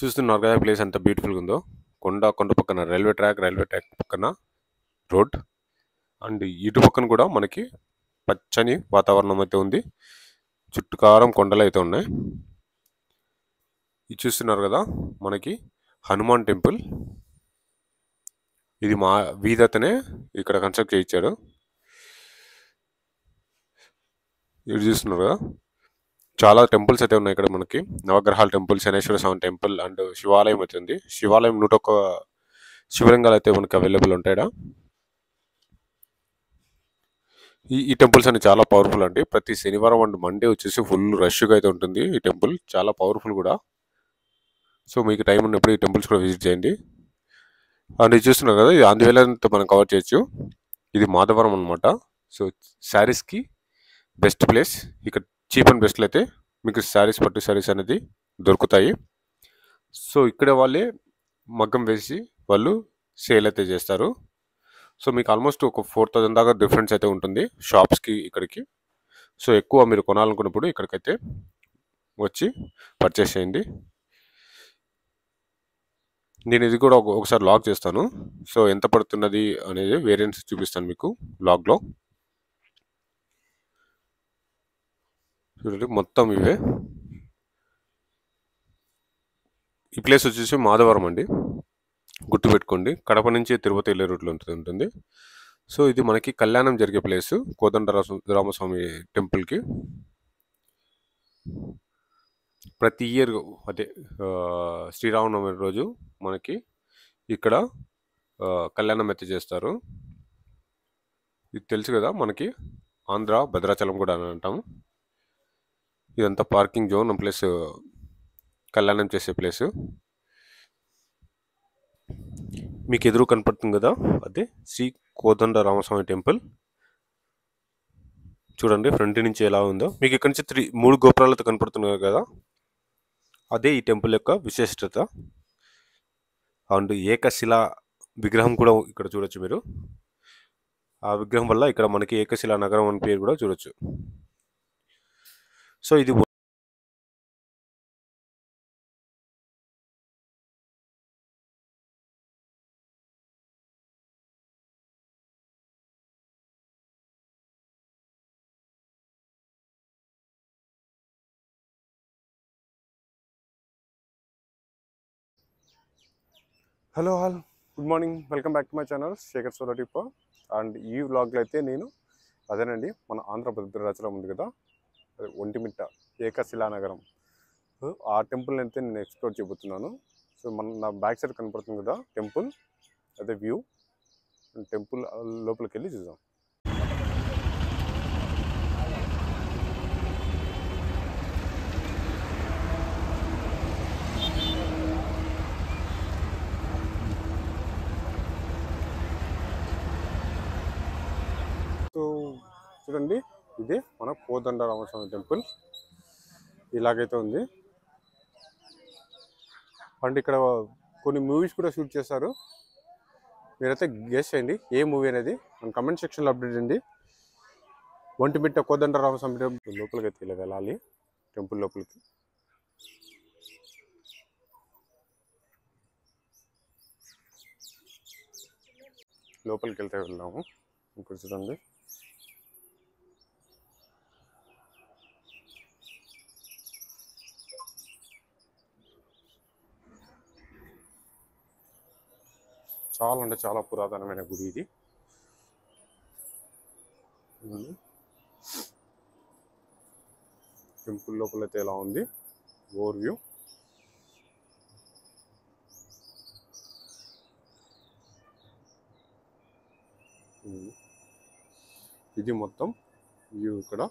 చూస్తున్నారు కదా ప్లేస్ ఎంత బ్యూటిఫుల్గా ఉందో. కొండ పక్కన రైల్వే ట్రాక్ పక్కన రోడ్, అండ్ ఇటు పక్కన కూడా మనకి పచ్చని వాతావరణం అయితే ఉంది. చుట్టుకారం కొండలు అయితే ఉన్నాయి. ఇది చూస్తున్నారు కదా మనకి హనుమాన్ టెంపుల్. ఇది మా వీధతనే ఇక్కడ కన్స్ట్రక్ట్ చేయించాడు. ఇది చూస్తున్నారు కదా, చాలా టెంపుల్స్ అయితే ఉన్నాయి ఇక్కడ మనకి. నవగ్రహాల temple, Shaneshwara Swamy temple and శివాలయం అయితే ఉంది. శివాలయం 101 శివలింగాలు అయితే మనకి అవైలబుల్ ఉంటాయి. ఈ టెంపుల్స్ అన్ని చాలా పవర్ఫుల్ అండి. ప్రతి శనివారం అండ్ మండే వచ్చేసి ఫుల్ రష్గా అయితే ఉంటుంది. ఈ టెంపుల్ చాలా పవర్ఫుల్ కూడా. సో మీకు టైం ఉన్నప్పుడు ఈ టెంపుల్స్ కూడా విజిట్ చేయండి. అండ్ ఇది చూస్తున్నారు కదా, ఇది ఆంధ్రవేలంతో మనం కవర్ చేయొచ్చు. ఇది మాధవరం అనమాట. సో శారీస్కి బెస్ట్ ప్లేస్. ఇక్కడ చీప్ అండ్ బెస్ట్లో అయితే మీకు శారీస్, పట్టు శారీస్ అనేది దొరుకుతాయి. సో ఇక్కడ వాళ్ళే మగ్గం వేసి వాళ్ళు సేల్ అయితే చేస్తారు. సో మీకు ఆల్మోస్ట్ ఒక 4000 దాకా డిఫరెన్స్ అయితే ఉంటుంది షాప్స్కి ఇక్కడికి. సో ఎక్కువ మీరు కొనాలనుకున్నప్పుడు ఇక్కడికైతే వచ్చి పర్చేస్ చేయండి. నేను ఇది కూడా ఒకసారి లాగ్ చేస్తాను. సో ఎంత పడుతున్నది అనేది వేరియంట్స్ చూపిస్తాను మీకు లాగ్లో. చూడండి మొత్తం ఇవే. ఈ ప్లేస్ వచ్చేసి మాధవరం అండి, గుర్తుపెట్టుకోండి. కడప నుంచి తిరుపతి వెళ్ళే రూట్లో ఉంటుంది. సో ఇది మనకి కళ్యాణం జరిగే ప్లేసు, కోదండరామస్వామి టెంపుల్కి. ప్రతి ఇయర్ అదే శ్రీరామనవమి రోజు మనకి ఇక్కడ కళ్యాణం అయితే చేస్తారు. ఇది తెలుసు కదా మనకి ఆంధ్ర భద్రాచలం కూడా అని అంటాము. ఇదంతా పార్కింగ్ జోన్ ప్లస్ కళ్యాణం చేసే ప్లేసు. మీకు ఎదురు కనపడుతుంది కదా, అదే శ్రీ కోదండరామస్వామి టెంపుల్. చూడండి ఫ్రంట్ నుంచి ఎలా ఉందో. మీకు ఇక్కడ నుంచి 3 గోపురాలతో కనపడుతున్నాయి కదా, అదే ఈ టెంపుల్ యొక్క విశిష్టత. అండ్ ఏకశిలా విగ్రహం కూడా ఇక్కడ చూడొచ్చు మీరు. ఆ విగ్రహం వల్ల ఇక్కడ మనకి ఏకశిలా నగరం అని పేరు కూడా చూడొచ్చు. సో ఇది hello good morning, welcome back to my channel Shekhar solo టిప్ప. అండ్ ఈ వ్లాగ్లో అయితే నేను అదేనండి మన ఆంధ్ర భద్రాచలం ఉంది కదా, అదే ఒంటిమిట్ట ఏకశిలా నగరం, ఆ టెంపుల్ని అయితే నేను ఎక్స్ప్లోర్ చేయబోతున్నాను. సో నా బ్యాక్ సైడ్ కనపడుతుంది కదా టెంపుల్, అదే వ్యూ. టెంపుల్ లోపలికి వెళ్ళి చూద్దాం. సో చూడండి, ఇది మన కోదండరామస్వామి టెంపుల్ ఇలాగైతే ఉంది. అండ్ ఇక్కడ కొన్ని మూవీస్ కూడా షూట్ చేశారు. మీరైతే గెస్ చేయండి ఏ మూవీ అనేది మన కమెంట్ సెక్షన్లో అప్డేట్ చేయండి. ఒంటిమిట్ట కోదండరామస్వామి టెంపుల్ లోపలికి అయితే ఇలా వెళ్ళాలి. టెంపుల్ లోపలికి వెళ్తే వెళ్దాము. ఇక్కడ చూడండి, చాలా అంటే చాలా పురాతనమైన గుడి ఇది. టెంపుల్ లోపల అయితే ఎలా ఉంది ఓవర్ వ్యూ. ఇది మొత్తం వ్యూ ఇక్కడ.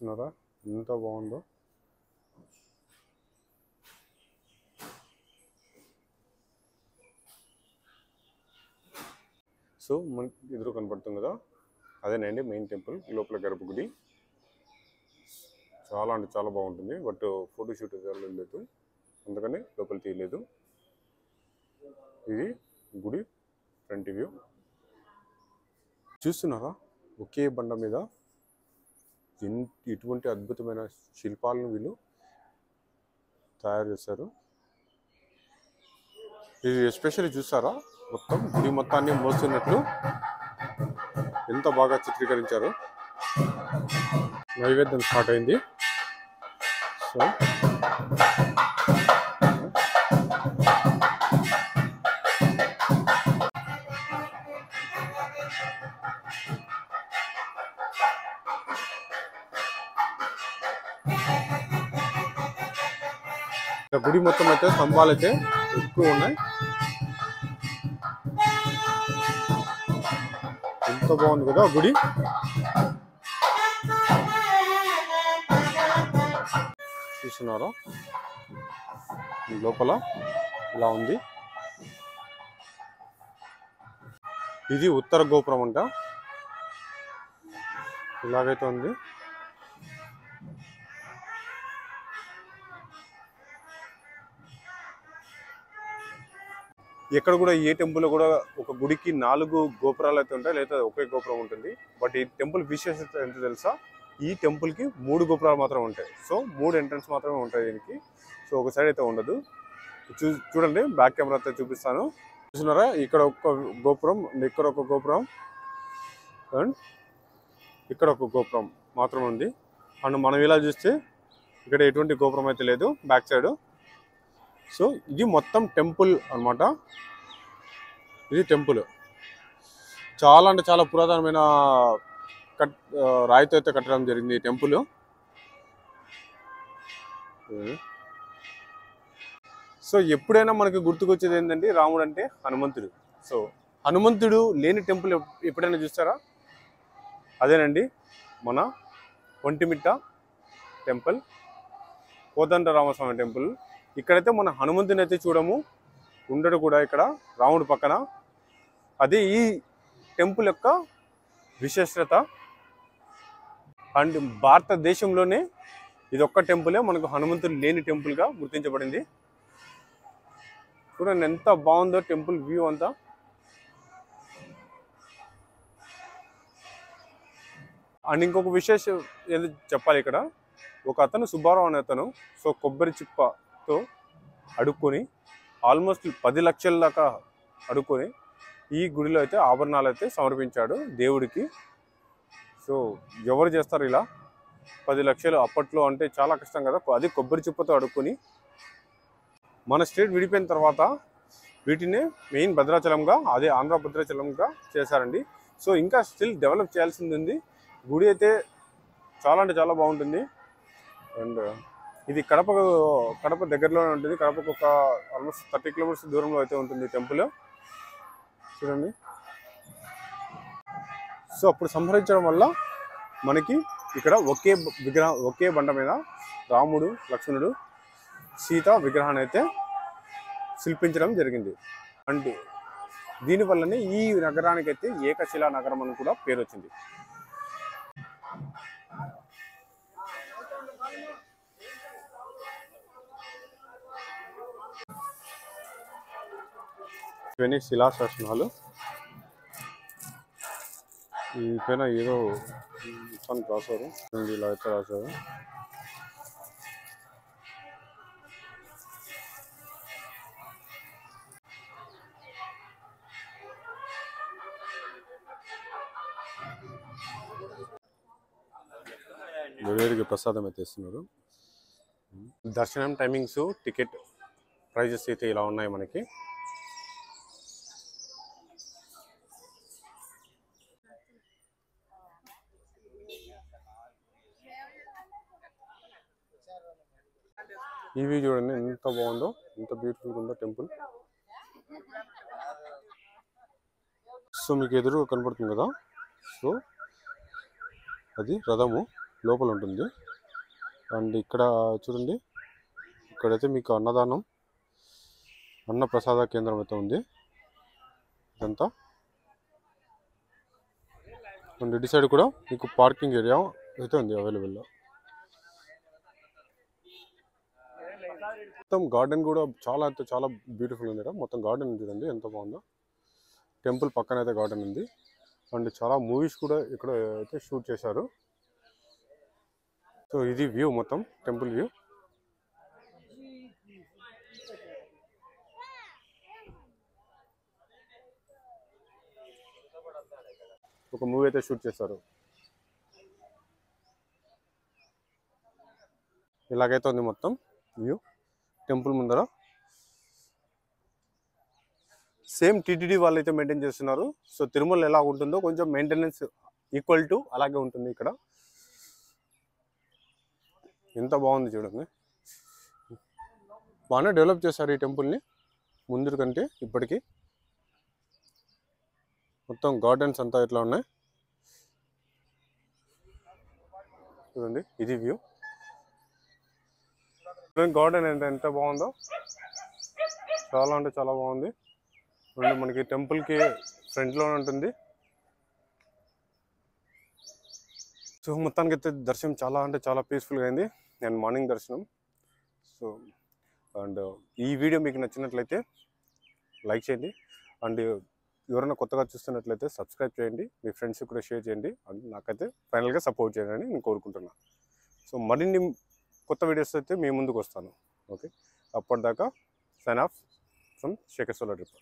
చూస్తున్నారా ఎంత బాగుందో. సో మనకి ఎదురు కనపడుతుంది కదా, అదేనండి మెయిన్ టెంపుల్, లోపల గర్భగుడి. చాలా అంటే చాలా బాగుంటుంది. బట్ ఫోటోషూట్ లేదు, అందుకని లోపల తీయలేదు. ఇది గుడి ఫ్రంట్ వ్యూ. చూస్తున్నారా ఒకే బండ మీద ఇటువంటి అద్భుతమైన శిల్పాలను వీళ్ళు తయారు చేశారు. ఇది ఎస్పెషల్లీ చూస్తారా, మొత్తం గుడి మొత్తాన్ని మోస్తున్నట్లు ఎంత బాగా చిత్రీకరించారు. నైవేద్యం స్టార్ట్ అయింది. సో గుడి మొత్తం అయితే స్తంభాలు అయితే ఎక్కువ ఉన్నాయి. ఎంత బాగుంది కదా గుడి. చూస్తున్నారా లోపల ఇలా ఉంది. ఇది ఉత్తర గోపురం అంట, ఇలాగైతే ఉంది. ఎక్కడ కూడా ఏ టెంపుల్ కూడా ఒక గుడికి 4 గోపురాలు అయితే ఉంటాయి, లేదా ఒకే గోపురం ఉంటుంది. బట్ ఈ టెంపుల్ విశేషత ఎంత తెలుసా, ఈ టెంపుల్కి 3 గోపురాలు మాత్రమే ఉంటాయి. సో 3 ఎంట్రన్స్ మాత్రమే ఉంటాయి దీనికి. సో ఒక సైడ్ అయితే ఉండదు. చూడండి, బ్యాక్ కెమెరాతో చూపిస్తాను. చూస్తున్నారా, ఇక్కడ ఒక గోపురం, ఇక్కడ ఒక గోపురం అండ్ ఇక్కడ ఒక గోపురం మాత్రం ఉంది. అండ్ మనం ఇలా చూస్తే ఇక్కడ ఎటువంటి గోపురం అయితే లేదు బ్యాక్ సైడ్. సో ఇది మొత్తం టెంపుల్ అన్నమాట. ఇది టెంపుల్ చాలా అంటే చాలా పురాతనమైన రాయితో అయితే కట్టడం జరిగింది ఈ టెంపుల్. సో ఎప్పుడైనా మనకి గుర్తుకొచ్చేది ఏంటంటే రాముడు అంటే హనుమంతుడు. సో హనుమంతుడు లేని టెంపుల్ ఎప్పుడైనా చూస్తారా, అదేనండి మన ఒంటిమిట్ట టెంపుల్, కోదండరామస్వామి టెంపుల్. ఇక్కడైతే మన హనుమంతుని అయితే చూడము, ఉండడు కూడా ఇక్కడ రాముడు పక్కన. అది ఈ టెంపుల్ యొక్క విశేషత. అండ్ భారతదేశంలోనే ఇది ఒక్క టెంపులే మనకు హనుమంతుడు లేని టెంపుల్గా గుర్తించబడింది. చూడండి ఎంత బాగుందో టెంపుల్ వ్యూ అంతా. అండ్ ఇంకొక విశేషం ఏదో చెప్పాలి ఇక్కడ, ఒక అతను సుబ్బారావు అనే అతను సో కొబ్బరి చిప్పతో అడుక్కొని ఆల్మోస్ట్ 10 లక్షల దాకా అడుక్కొని ఈ గుడిలో అయితే ఆభరణాలు అయితే సమర్పించాడు దేవుడికి. సో ఎవరు చేస్తారు ఇలా 10 లక్షలు అప్పట్లో, అంటే చాలా కష్టం కదా. అది కొబ్బరి చిప్పతో అడుక్కొని. మన స్టేట్ విడిపోయిన తర్వాత వీటిని మెయిన్ భద్రాచలంగా, అదే ఆంధ్ర భద్రాచలంగా చేశారండి. సో ఇంకా స్టిల్ డెవలప్ చేయాల్సింది ఉంది. గుడి అయితే చాలా అంటే చాలా బాగుంటుంది. అండ్ ఇది కడప దగ్గరలోనే ఉంటుంది. కడపకు ఒక ఆల్మోస్ట్ 30 కిలోమీటర్స్ దూరంలో అయితే ఉంటుంది టెంపుల్. చూడండి, సో అప్పుడు సంహరించడం వల్ల మనకి ఇక్కడ ఒకే బండ మీద రాముడు, లక్ష్మణుడు, సీత విగ్రహాన్ని అయితే శిల్పించడం జరిగింది. అంటే దీనివల్లనే ఈ నగరానికి అయితే ఏకశిలా నగరం అని కూడా పేరు వచ్చింది. ఇవన్నీ శిలాశాసనాలు. ఈ పైన ఏదో రాశారు, ఇలా అయితే రాశారు. వేడిగా ప్రసాదం అయితే ఇస్తున్నారు. దర్శనం టైమింగ్స్, టికెట్ ప్రైజెస్ అయితే ఇలా ఉన్నాయి మనకి. ఇవి చూడండి ఎంత బాగుందో, ఎంత బ్యూటిఫుల్గా ఉందో టెంపుల్. సో మీకు ఎదురు కనపడుతుంది కదా, సో అది రథము. లోపల ఉంటుంది. అండ్ ఇక్కడ చూడండి, ఇక్కడైతే మీకు అన్న ప్రసాద కేంద్రం అయితే ఉంది ఇదంతా. అండ్ ఇటు సైడ్ కూడా మీకు పార్కింగ్ ఏరియా అయితే ఉంది అవైలబుల్లో. మొత్తం గార్డెన్ కూడా చాలా అయితే చాలా బ్యూటిఫుల్ ఉంది. మొత్తం గార్డెన్ చూడండి ఎంత బాగుందో. టెంపుల్ పక్కన అయితే గార్డెన్ ఉంది. అండ్ చాలా మూవీస్ కూడా ఇక్కడ అయితే షూట్ చేశారు. సో ఇది వ్యూ, మొత్తం టెంపుల్ వ్యూ. ఒక మూవీ అయితే షూట్ చేశారు. ఇలాగైతే ఉంది మొత్తం వ్యూ టెంపుల్ ముందర. సేమ్ టీటీడీ వాళ్ళు అయితే మెయింటైన్ చేస్తున్నారు. సో తిరుమల ఎలా ఉంటుందో కొంచెం మెయింటెనెన్స్ ఈక్వల్ టు అలాగే ఉంటుంది ఇక్కడ. ఎంత బాగుంది చూడండి. బాగానే డెవలప్ చేశారు ఈ టెంపుల్ని ముందు కంటే ఇప్పటికీ. మొత్తం గార్డెన్స్ అంతా ఇట్లా ఉన్నాయి చూడండి. ఇది వ్యూ. గార్డెన్ ఎంత బాగుందో, చాలా అంటే చాలా బాగుంది. మనకి టెంపుల్కి ఫ్రంట్లో ఉంటుంది. సో మొత్తానికి అయితే దర్శనం చాలా అంటే చాలా పీస్ఫుల్గా అయింది. అండ్ మార్నింగ్ దర్శనం. సో అండ్ ఈ వీడియో మీకు నచ్చినట్లయితే లైక్ చేయండి. అండ్ ఎవరైనా కొత్తగా చూస్తున్నట్లయితే సబ్స్క్రైబ్ చేయండి. మీ ఫ్రెండ్స్కి కూడా షేర్ చేయండి. అండ్ నాకైతే ఫైనల్గా సపోర్ట్ చేయండి అని నేను కోరుకుంటున్నాను. సో మరిన్ని కొత్త వీడియోస్ అయితే మీ ముందుకు వస్తాను. ఓకే, అప్పటిదాకా sign off from Shekhar solar trip.